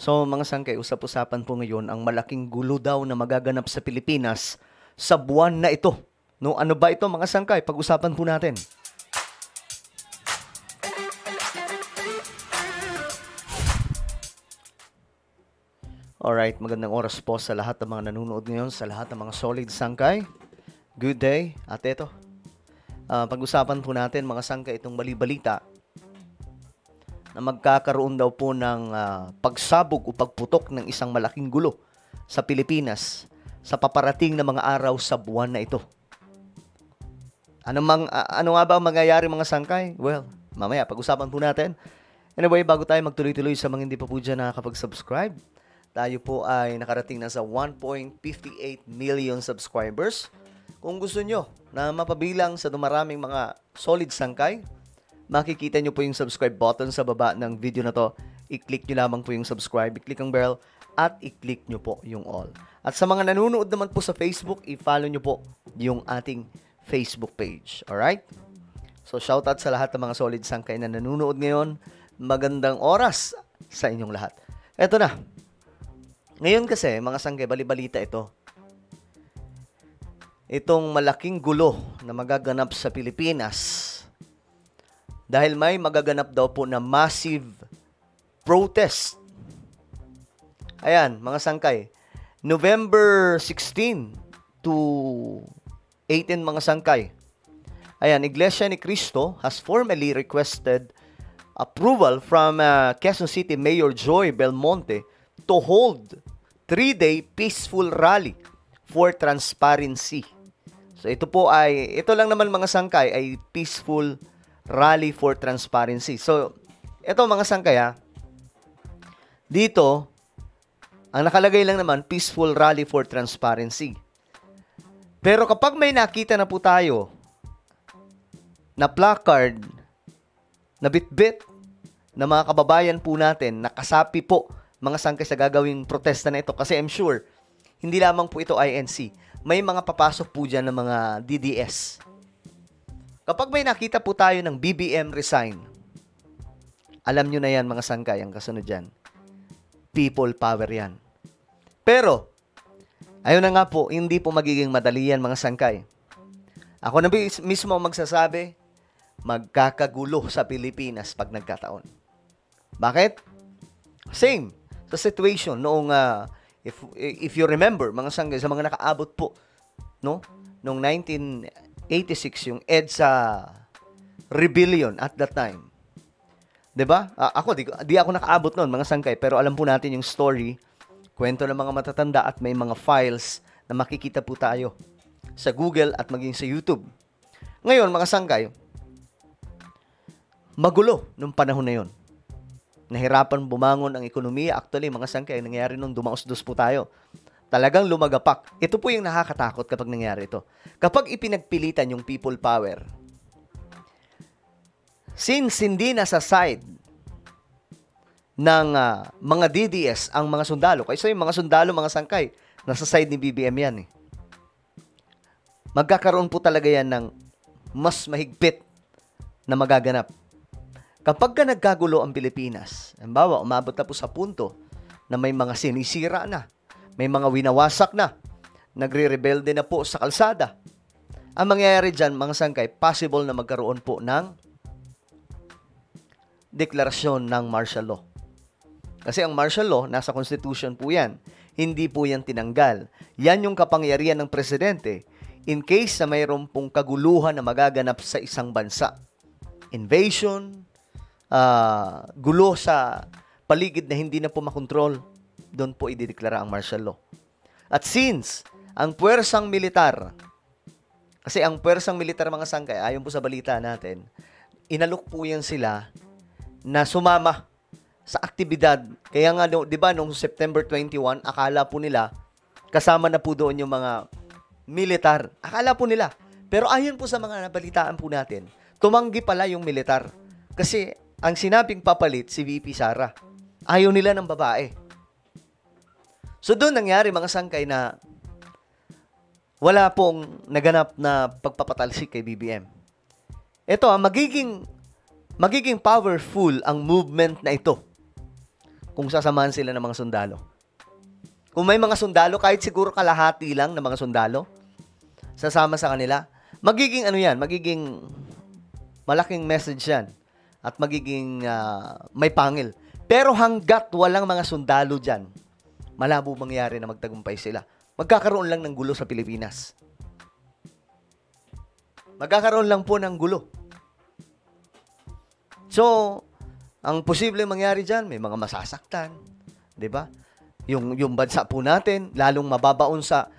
So mga sangkay, usap-usapan po ngayon ang malaking gulo daw na magaganap sa Pilipinas sa buwan na ito. No, ano ba ito mga sangkay? Pag-usapan po natin. Alright, magandang oras po sa lahat ng mga nanonood ngayon, sa lahat ng mga solid sangkay. Good day. At ito, pag-usapan po natin mga sangkay itong bali-balita na magkakaroon daw po ng pagsabog o pagputok ng isang malaking gulo sa Pilipinas sa paparating na mga araw sa buwan na ito. Ano nga ba ang mangyayari mga sangkay? Well, mamaya pag-usapan po natin. Anyway, bago tayo magtuloy-tuloy sa mga hindi pa po dyan nakakapag-subscribe, tayo po ay nakarating na sa 1.58 million subscribers. Kung gusto nyo na mapabilang sa dumaraming mga solid sangkay, makikita nyo po yung subscribe button sa baba ng video na to. I-click nyo lamang po yung subscribe, i-click ang bell, at i-click nyo po yung all. At sa mga nanonood naman po sa Facebook, i-follow nyo po yung ating Facebook page. Alright? So, shoutout sa lahat ng mga solid sangkay na nanonood ngayon. Magandang oras sa inyong lahat. Eto na. Ngayon kasi, mga sangkay, bali-balita ito. Itong malaking gulo na magaganap sa Pilipinas dahil may magaganap daw po na massive protest. Ayan, mga sangkay. November 16 to 18, mga sangkay. Ayan, Iglesia ni Cristo has formally requested approval from Quezon City Mayor Joy Belmonte to hold 3-day peaceful rally for transparency. So ito lang naman mga sangkay ay peaceful rally for transparency. So ito mga sangkay dito ang nakalagay lang naman peaceful rally for transparency. Pero kapag may nakita na po tayo na placard na bitbit na mga kababayan po natin nakasapi po mga sangkay sa gagawing protesta na ito, kasi I'm sure hindi lamang po ito INC, may mga papasok po dyan ng mga DDS. Kapag may nakita po tayo ng BBM resign, alam nyo na yan mga sangkay, ang kasunod dyan, people power yan. Pero, ayun na nga po, hindi po magiging madali yan mga sangkay. Ako na mismo magsasabi, magkakagulo sa Pilipinas pag nagkataon. Bakit? Same sa situation noong if you remember mga sangkay, sa mga nakaabot po no noong 1986 yung EDSA rebellion at that time. 'Di ba? Ako di ako nakaabot noon mga sangkay, pero alam po natin yung story, kwento ng mga matatanda at may mga files na makikita po tayo sa Google at maging sa YouTube. Ngayon mga sangkay, magulo nung panahon na yon. Nahirapan bumangon ang ekonomiya. Actually, mga sangkay, nangyayari nung dumaos-dos po tayo. Talagang lumagapak. Ito po yung nakakatakot kapag nangyari ito. Kapag ipinagpilitan yung people power, since hindi nasa side ng mga DDS ang mga sundalo, kaysa yung mga sundalo, mga sangkay, nasa side ni BBM yan magkakaroon po talaga yan ng mas mahigpit na magaganap. Kapag ka nagkagulo ang Pilipinas, halimbawa, umabot na po sa punto na may mga sinisira na, may mga winawasak na, nagre-rebelde na po sa kalsada, ang mangyayari dyan, mga sangkay, possible na magkaroon po ng deklarasyon ng martial law. Kasi ang martial law, nasa Constitution po yan. Hindi po yan tinanggal. Yan yung kapangyarihan ng presidente in case na mayroon pong kaguluhan na magaganap sa isang bansa. Invasion, gulo sa paligid na hindi na po makontrol, doon po idideklara ang martial law. At since ang puwersang militar, kasi ang puwersang militar mga sangkay, ayon po sa balita natin, inalok po yan sila na sumama sa aktibidad. Kaya nga, di ba, noong September 21, akala po nila, kasama na po doon yung mga militar. Akala po nila. Pero ayon po sa mga nabalitaan po natin, tumanggi pala yung militar. Kasi ang sinabing papalit si VP Sara. Ayaw nila ng babae. So doon nangyari mga sangkay na wala pong naganap na pagpapatalsik kay BBM. Ito, magiging powerful ang movement na ito kung sasamahan sila ng mga sundalo. Kung may mga sundalo, kahit siguro kalahati lang ng mga sundalo, sasama sa kanila, magiging ano yan, magiging malaking message yan. At magiging may pangil. Pero hanggat walang mga sundalo dyan, malabo mangyari na magtagumpay sila. Magkakaroon lang ng gulo sa Pilipinas. Magkakaroon lang po ng gulo. So, ang posibleng mangyari dyan, may mga masasaktan. 'Di ba? Yung bansa po natin, lalong mababaon sa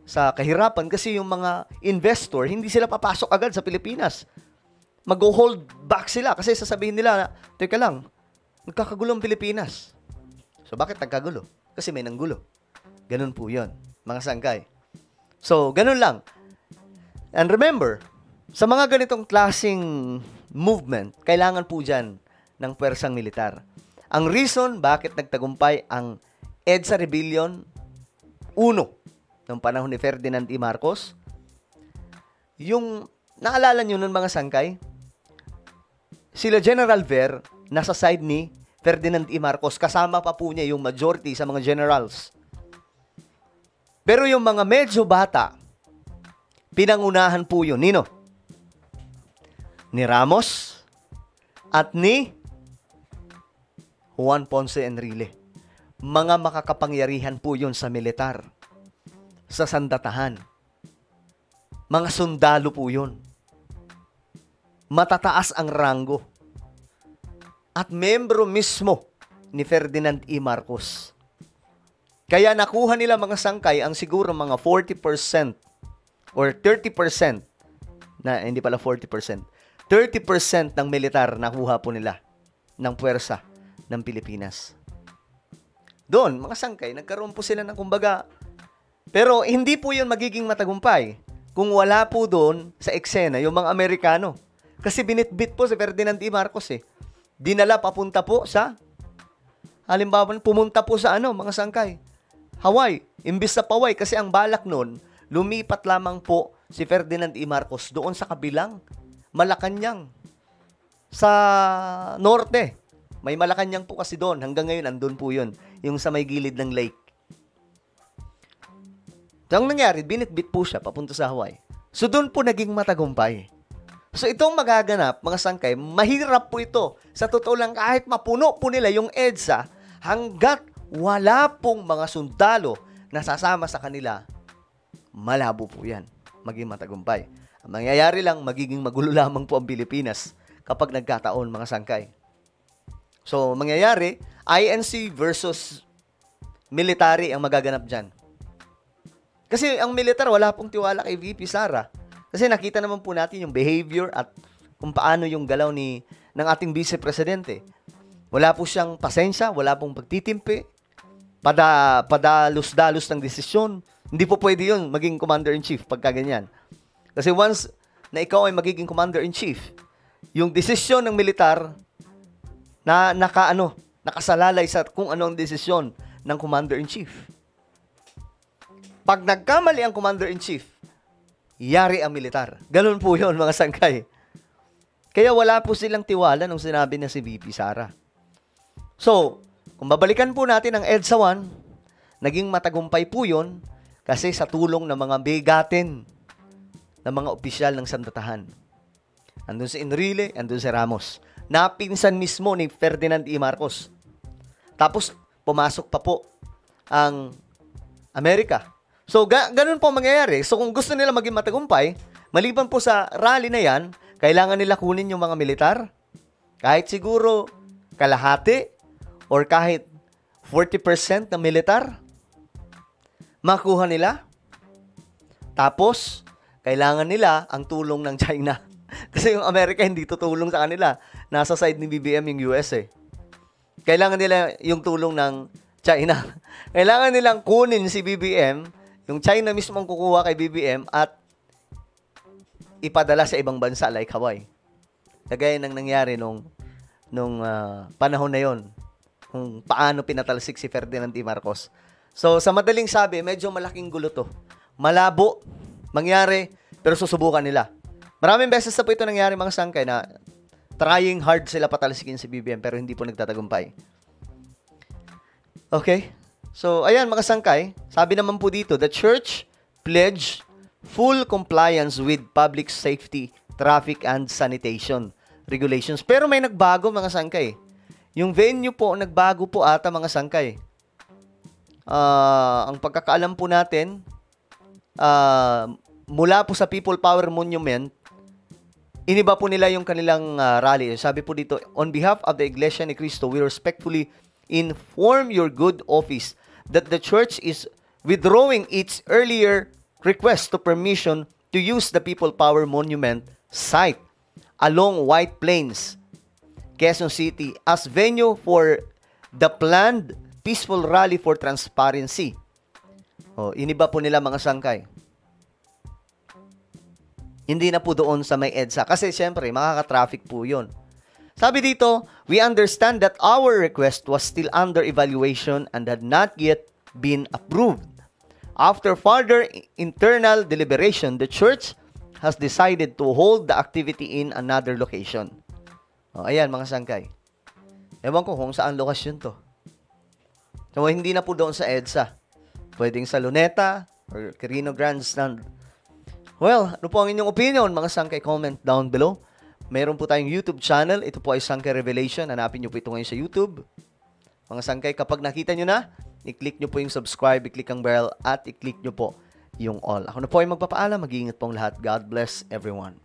kahirapan kasi yung mga investor, hindi sila papasok agad sa Pilipinas. Mag-hold back sila kasi sasabihin nila, teka lang, nagkakagulo ang Pilipinas. So, bakit nagkagulo? Kasi may nanggulo. Ganun po yun, mga sangkay. So, ganun lang. And remember, sa mga ganitong klaseng movement, kailangan po dyan ng pwersang militar. Ang reason bakit nagtagumpay ang EDSA Rebellion 1 noong panahon ni Ferdinand E. Marcos, yung naalala nyo nun mga sangkay, sila General Ver nasa side ni Ferdinand E. Marcos, kasama pa po niya yung majority sa mga generals. Pero yung mga medyo bata, pinangunahan po yun. Nino? Ni Ramos at ni Juan Ponce Enrile. Mga makakapangyarihan po yun sa militar, sa sandatahan. Mga sundalo po yun. Matataas ang ranggo. At membro mismo ni Ferdinand E. Marcos. Kaya nakuha nila mga sangkay ang siguro mga 40% or 30%, na hindi pala 40%, 30% ng militar nakuha po nila ng puwersa ng Pilipinas. Doon, mga sangkay, nagkaroon po sila ng kumbaga. Pero hindi po yun magiging matagumpay kung wala po doon sa eksena yung mga Amerikano. Kasi binitbit po si Ferdinand E. Marcos eh. Dinala papunta po sa, halimbawa, pumunta po sa mga sangkay, Hawaii. Imbis sa Hawaii, kasi ang balak noon, lumipat lamang po si Ferdinand E. Marcos doon sa kabilang Malacanang, sa norte. May Malacanang po kasi doon. Hanggang ngayon, andun po yun. Yung sa may gilid ng lake. So, ang nangyari, binitbit po siya papunta sa Hawaii. So, doon po naging matagumpay. So, itong magaganap, mga sangkay, mahirap po ito. Sa totoo lang, kahit mapuno po nila yung EDSA, hanggat wala pong mga sundalo na sasama sa kanila, malabo po yan. Maging matagumpay. Ang mangyayari lang, magiging magulo lamang po ang Pilipinas kapag nagkataon, mga sangkay. So, mangyayari, INC versus military ang magaganap dyan. Kasi ang militar, wala pong tiwala kay VP Sara. Kasi nakita naman po natin yung behavior at kung paano yung galaw ng ating Vice Presidente. Wala po siyang pasensya, wala pong pagtitimpi, padalos-dalos ng desisyon. Hindi po pwede yun maging Commander-in-Chief pagka ganyan. Kasi once na ikaw ay magiging Commander-in-Chief, yung desisyon ng militar na nakasalalay sa kung ano ang desisyon ng Commander-in-Chief. Pag nagkamali ang Commander-in-Chief, yari ang militar. Ganun po yun, mga sangkay. Kaya wala po silang tiwala nung sinabi na si VP Sara. So, kung babalikan po natin ang EDSA 1, naging matagumpay po yun kasi sa tulong ng mga bigatin ng mga opisyal ng sandatahan. Andun si Enrile, andun si Ramos. Napinsan mismo ni Ferdinand E. Marcos. Tapos, pumasok pa po ang Amerika. So, ganun po mangyayari. So, kung gusto nila maging matagumpay, maliban po sa rally na yan, kailangan nila kunin yung mga militar. Kahit siguro kalahati or kahit 40% ng militar, makuha nila. Tapos, kailangan nila ang tulong ng China. Kasi yung Amerika hindi tutulong sa kanila. Nasa side ni BBM yung US eh. Kailangan nila yung tulong ng China. Kailangan nilang kunin si BBM, yung China mismo ang kukuha kay BBM at ipadala sa ibang bansa like Hawaii. Kagaya ng nangyari nung panahon na yon, kung paano pinatalsik si Ferdinand E. Marcos. So, sa madaling sabi, medyo malaking gulo to. Malabo, mangyari, pero susubukan nila. Maraming beses na po ito nangyari, mga sangkay, na trying hard sila patalsikin si BBM pero hindi po nagtatagumpay. Okay? So, ayan mga sangkay. Sabi naman po dito, the church pledged full compliance with public safety, traffic, and sanitation regulations. Pero may nagbago mga sangkay. Yung venue po, nagbago po ata mga sangkay. Ang pagkakaalam po natin, mula po sa People Power Monument, iniba po nila yung kanilang rally. Sabi po dito, on behalf of the Iglesia ni Cristo, we respectfully inform your good office that the church is withdrawing its earlier request to permission to use the People Power Monument site along White Plains, Quezon City as venue for the planned peaceful rally for transparency. Iniba po nila mga sangkay. Hindi na po doon sa may EDSA. Kasi syempre, makaka-traffic po yun. Sabi dito, we understand that our request was still under evaluation and had not yet been approved. After further internal deliberation, the church has decided to hold the activity in another location. Ayan, mga sangkay. Ewan ko kung saan lokasyon to. So, hindi na po doon sa EDSA. Pwedeng sa Luneta or Quirino Grandstand. Well, ano po ang inyong opinion, mga sangkay? Comment down below. Meron po tayong YouTube channel. Ito po ay Sangkay Revelation. Hanapin nyo po ito ngayon sa YouTube. Mga sangkay, kapag nakita nyo na, i-click nyo po yung subscribe, i-click ang bell, at i-click nyo po yung all. Ako na po ay magpapaalam. Mag-iingat pong lahat. God bless everyone.